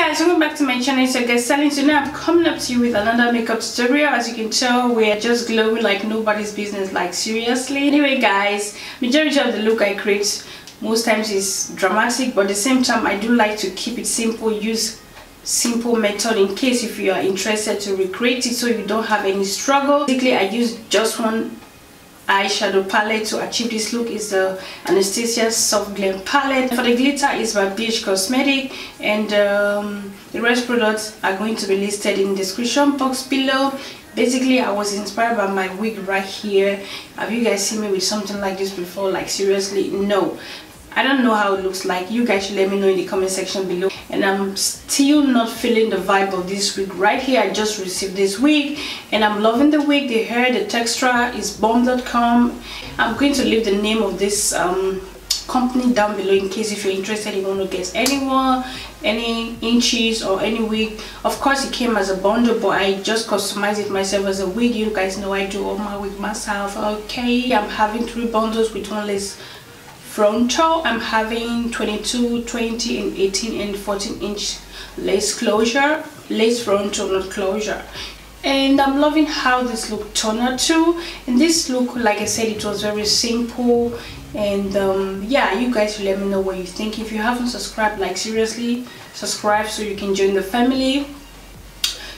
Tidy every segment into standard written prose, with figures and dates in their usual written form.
guys, welcome back to my channel. So guys, selling today I'm coming up to you with another makeup tutorial. As you can tell, we are just glowing like nobody's business, like seriously. Anyway guys, majority of the look I create most times is dramatic, but at the same time I do like to keep it simple, use simple method in case if you are interested to recreate it so you don't have any struggle. Basically I use just one eyeshadow palette to achieve this look. Is the Anastasia soft glam palette. For the glitter is by BH Cosmetic, and the rest products are going to be listed in the description box below. Basically I was inspired by my wig right here. Have you guys seen me with something like this before? Like seriously, no. I don't know how it looks like. You guys should let me know in the comment section below. And I'm still not feeling the vibe of this wig right here. I just received this wig and I'm loving the wig, the hair, the texture is bomb.com. I'm going to leave the name of this company down below in case if you're interested, you want to get any inches or any wig. Of course it came as a bundle, but I just customized it myself as a wig. You guys know I do all my wig myself. Okay, I'm having 3 bundles with one lace frontal. I'm having 22, 20 and 18 and 14 inch lace closure, lace frontal, not closure. And I'm loving how this look turned out too. And this look, like I said, it was very simple. And yeah, you guys let me know what you think. If you haven't subscribed, like seriously, subscribe so you can join the family,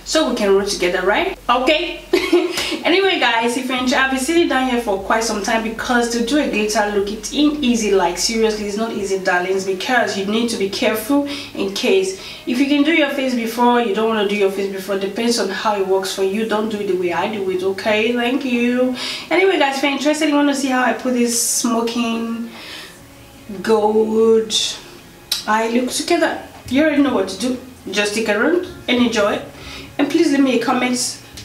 so we can roll together, right? Okay. Anyway guys, if you're interested, I've been sitting down here for quite some time because to do a glitter look, it ain't easy. Like seriously, it's not easy, darlings, because you need to be careful in case if you can do your face before, you don't want to do your face before. Depends on how it works for you. Don't do it the way I do it. Okay, thank you. Anyway guys, if you're interested, you want to see how I put this smoking gold eye look together, you already know what to do. Just stick around and enjoy it. And please leave me a comment,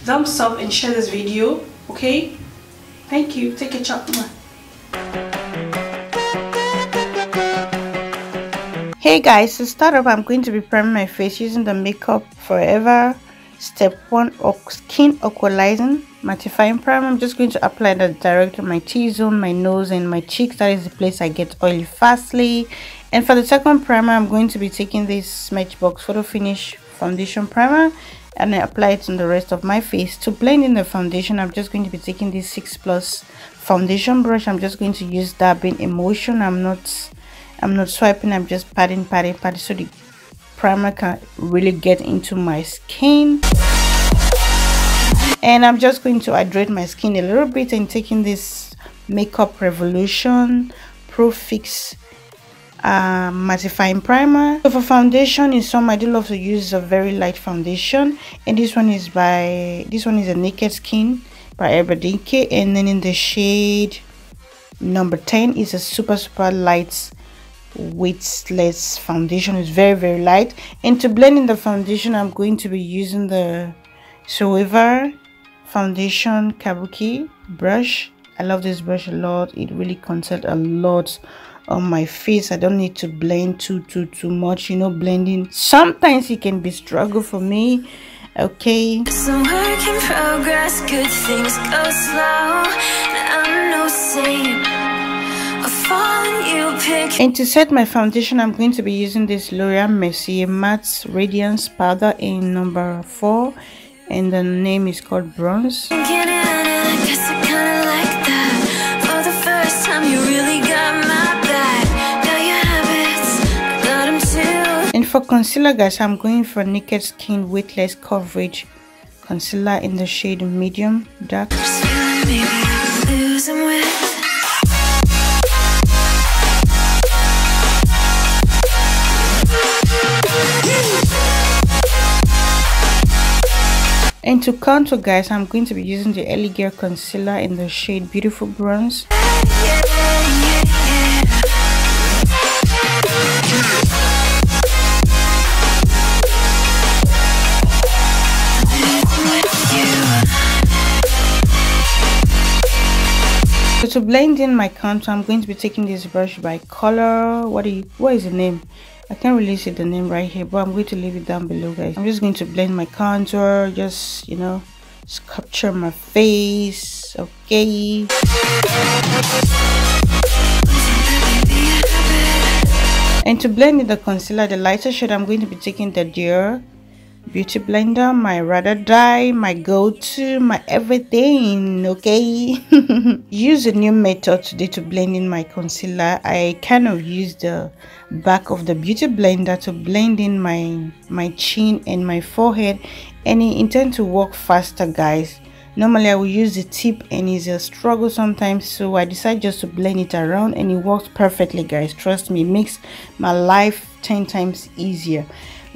thumbs up, and share this video. Okay, thank you. Take a chop. Hey guys, to start off, I'm going to be priming my face using the Makeup Forever Step 1 Skin Equalizing Mattifying Primer. I'm just going to apply that directly on my T-zone, my nose, and my cheeks. That is the place I get oily fastly. And for the second primer, I'm going to be taking this Smashbox Photo Finish Foundation Primer and I apply it on the rest of my face. To blend in the foundation, I'm just going to be taking this 6+ foundation brush. I'm just going to use dabbing emotion. I'm not swiping. I'm just patting so the primer can really get into my skin. And I'm just going to hydrate my skin a little bit and taking this Makeup Revolution Pro Fix mattifying primer. So for foundation, in summer I do love to use a very light foundation, and this one is a Naked Skin by Eyestudio, and then in the shade number 10 is a super light weightless foundation. It's very light. And to blend in the foundation, I'm going to be using the Forever Foundation Kabuki brush. I love this brush a lot. It really conceals a lot on my face. I don't need to blend too much, you know. Blending sometimes it can be struggle for me. Okay, some work in progress, good things go slow. I'm no saint, a fallen you pick. And to set my foundation, I'm going to be using this L'Oreal Mercier Matte Radiance powder in number 4, and the name is called Bronze. And for concealer guys, I'm going for Naked Skin Weightless Coverage Concealer in the shade Medium Dark. And to contour guys, I'm going to be using the lgaze concealer in the shade Beautiful Bronze. So to blend in my contour, I'm going to be taking this brush by Color. What is the name? I can't really see the name right here, but I'm going to leave it down below guys. I'm just going to blend my contour, just, you know, sculpture my face. Okay, And to blend in the concealer, the lighter shade, I'm going to be taking the Dior Beauty Blender, my rather dye, my go-to, my everything. Okay. Use a new method today to blend in my concealer. I kind of use the back of the Beauty Blender to blend in my chin and my forehead, and it intends to work faster, guys. Normally I will use the tip and it's a struggle sometimes, so I decided just to blend it around, and it works perfectly, guys. Trust me, it makes my life 10 times easier.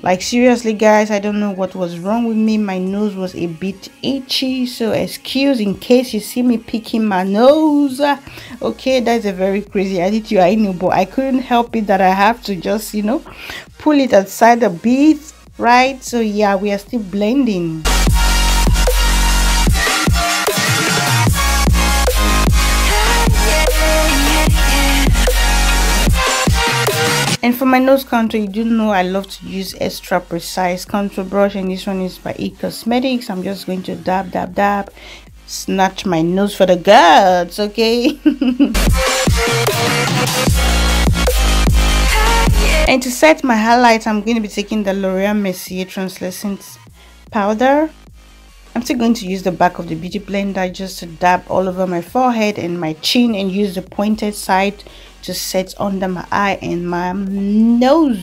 Like seriously, guys, I don't know what was wrong with me. My nose was a bit itchy, so excuse in case you see me picking my nose. Okay, that's a very crazy attitude, I know, but I couldn't help it that I have to just, you know, pull it aside a bit, right? So yeah, we are still blending. And for my nose contour, you do know I love to use extra precise contour brush, and this one is by Cosmetics. I'm just going to dab dab dab, snatch my nose for the gods. Okay. And to set my highlights, I'm going to be taking the L'Oreal Mercier translucent powder. I'm still going to use the back of the Beauty Blender just to dab all over my forehead and my chin, and use the pointed side to set under my eye and my nose.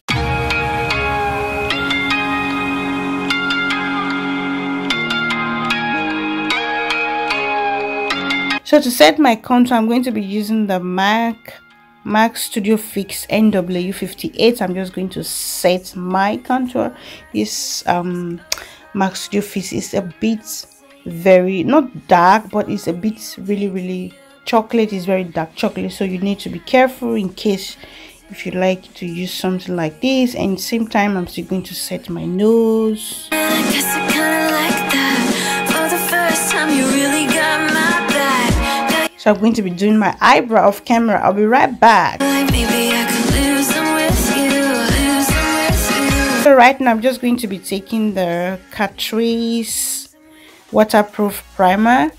So to set my contour, I'm going to be using the MAC Studio Fix NW58. I'm just going to set my contour. This MAC Studio Fix is a bit very not dark, but it's a bit really chocolate. Is very dark chocolate, so you need to be careful in case if you like to use something like this. And same time, I'm still going to set my nose. So I'm going to be doing my eyebrow off camera. I'll be right back. So right now I'm just going to be taking the Catrice waterproof primer,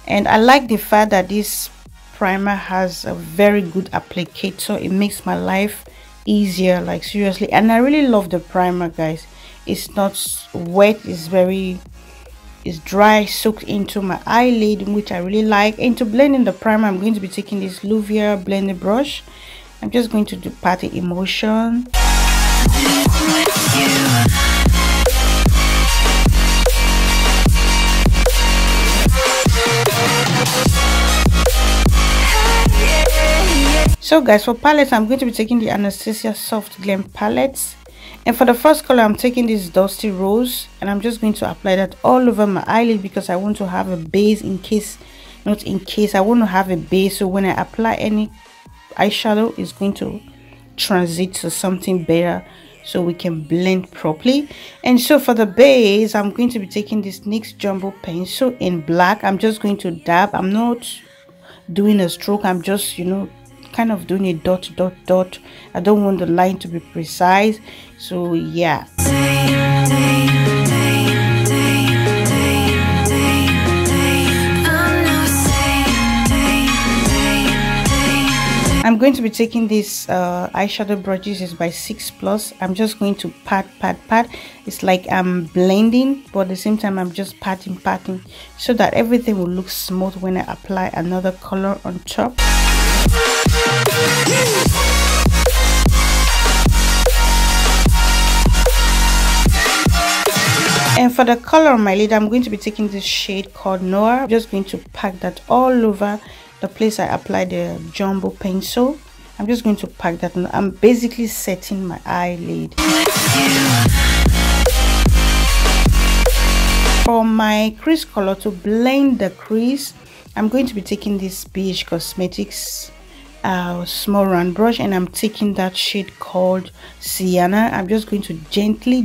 and I like the fact that this primer has a very good applicator. It makes my life easier, like seriously. And I really love the primer, guys. It's not wet, it's dry, soaked into my eyelid, which I really like. And to blend in the primer, I'm going to be taking this L'Oreal blending brush. I'm just going to do party emotion. So guys, for palettes, I'm going to be taking the Anastasia Soft Glam palette, and for the first color, I'm taking this Dusty Rose, and I'm just going to apply that all over my eyelid because I want to have a base I want to have a base, so when I apply any eyeshadow, it's going to transit to something better so we can blend properly. And so for the base, I'm going to be taking this NYX Jumbo pencil in black. I'm just going to dab. I'm not doing a stroke, I'm just, you know, kind of doing a dot dot dot. I don't want the line to be precise, so yeah. I'm going to be taking this eyeshadow brush. This is by 6 Plus. I'm just going to pat. It's like I'm blending, but at the same time I'm just patting so that everything will look smooth when I apply another color on top. And for the color on my lid, I'm going to be taking this shade called Noir. I'm just going to pack that all over the place I applied the jumbo pencil. I'm just going to pack that on. I'm basically setting my eyelid. For my crease color, to blend the crease, I'm going to be taking this Beige Cosmetics small round brush, and I'm taking that shade called Sienna. I'm just going to gently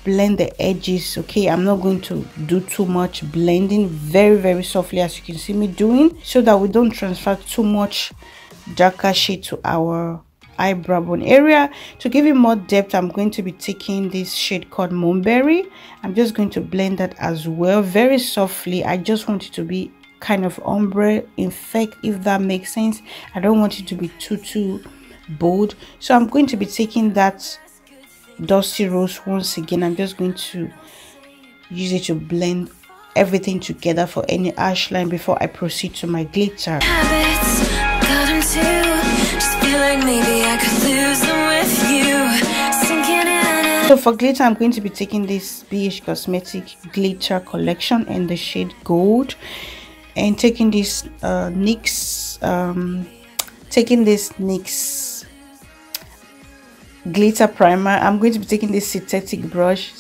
blend the edges. Okay, I'm not going to do too much blending, very softly, as you can see me doing, so that we don't transfer too much darker shade to our eyebrow bone area. To give it more depth, I'm going to be taking this shade called Mulberry. I'm just going to blend that as well, very softly. I just want it to be kind of ombre effect, if that makes sense. I don't want it to be too bold. So I'm going to be taking that dusty rose once again. I'm just going to use it to blend everything together for any harsh line before I proceed to my glitter. Habits, got 'em too. Just feel like maybe I could lose them with you. Sinking in. So for glitter, I'm going to be taking this BH Cosmetic glitter collection in the shade gold, and taking this NYX glitter primer. I'm going to be taking this synthetic brush,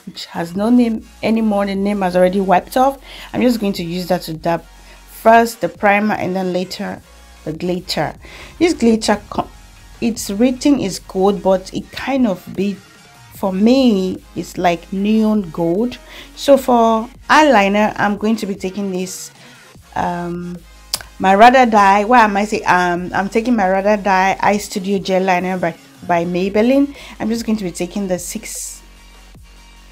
which has no name anymore. The name has already wiped off. I'm just going to use that to dab first the primer and then later the glitter. This glitter, its rating is gold, but it kind of be, for me, it's like neon gold. So for eyeliner, I'm going to be taking this my Radar Dye. Why am I saying I'm taking my Radar Dye Eyestudio gel liner by Maybelline. I'm just going to be taking the 6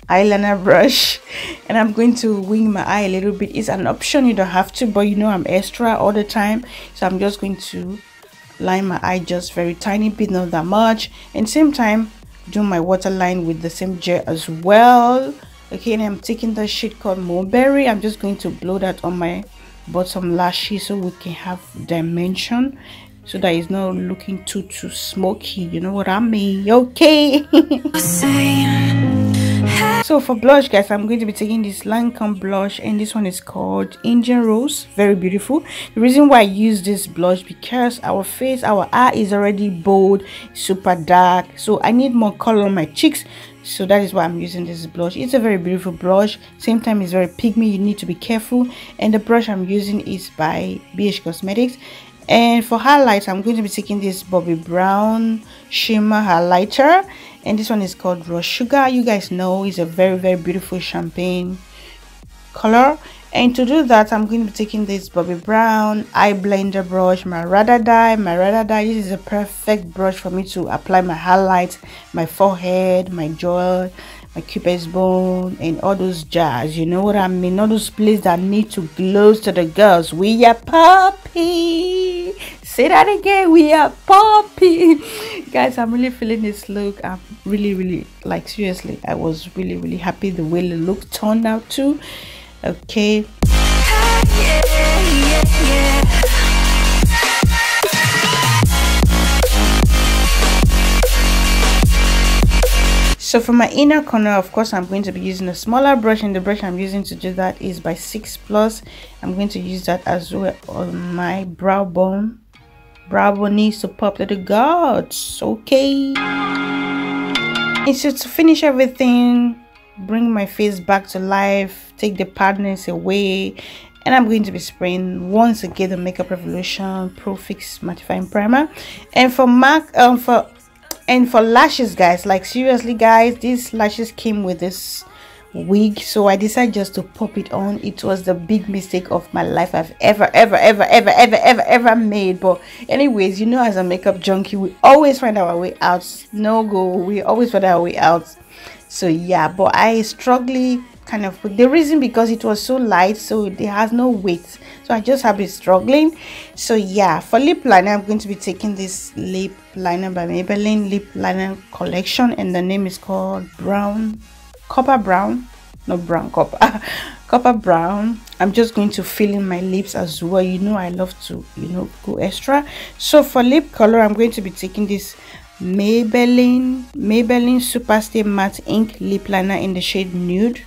eyeliner brush, and I'm going to wing my eye a little bit. It's an option, you don't have to, but you know I'm extra all the time, so I'm just going to line my eye just very tiny bit, not that much, and same time do my waterline with the same gel as well. Okay, and I'm taking the shade called Mulberry. I'm just going to blow that on my bottom lashes so we can have dimension, so that it's not looking too smoky, you know what I mean? Okay. So for blush, guys, I'm going to be taking this Lancome blush, and this one is called Indian Rose. Very beautiful. The reason why I use this blush, because our eye is already bold, super dark, so I need more color on my cheeks. So that is why I'm using this blush. It's a very beautiful blush, same time it's very pigmy. You need to be careful. And the brush I'm using is by BH Cosmetics. And for highlights, I'm going to be taking this Bobbi Brown shimmer highlighter, and this one is called Raw Sugar. You guys know it's a very beautiful champagne color. And to do that, I'm going to be taking this Bobbi Brown eye blender brush, my Radar Dye. This is a perfect brush for me to apply my highlights, my forehead, my jaw, my cupid's bone, and all those jars, you know what I mean, all those places that need to glow to the girls. We are poppy. Say that again, we are poppy. Guys, I'm really feeling this look. I'm really, like, seriously, I was really happy the way the look turned out too. Okay. So for my inner corner, of course, I'm going to be using a smaller brush, and the brush I'm using to do that is by 6 Plus. I'm going to use that as well on my brow bone. Brow bone needs to pop to the gods. Okay. And so to finish everything, bring my face back to life, take the padness away, and I'm going to be spraying once again the Makeup Revolution Pro Fix Mattifying Primer. And for lashes, guys, like seriously, guys, these lashes came with this wig, so I decided just to pop it on. It was the big mistake of my life I've ever made. But anyways, you know, as a makeup junkie, we always find our way out. We always find our way out. So yeah, but I strongly kind of put the reason, because it was so light, so it has no weight, so I just have been struggling. So yeah, for lip liner, I'm going to be taking this lip liner by Maybelline lip liner collection, and the name is called Copper Brown. I'm just going to fill in my lips as well. You know, I love to, you know, go extra. So for lip color, I'm going to be taking this Maybelline Superstay Matte Ink lip liner in the shade Nude.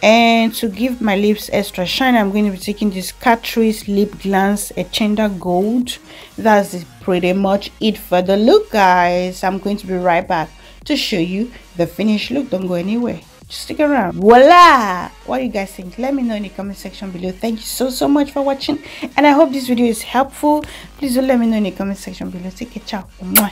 And to give my lips extra shine, I'm going to be taking this Catrice Lip Glance Enchanted Gold. That's pretty much it for the look, guys. I'm going to be right back to show you the finished look. Don't go anywhere, just stick around. Voila! What do you guys think? Let me know in the comment section below. Thank you so much for watching, and I hope this video is helpful. Please do let me know in the comment section below. Take care. Ciao. Mwah.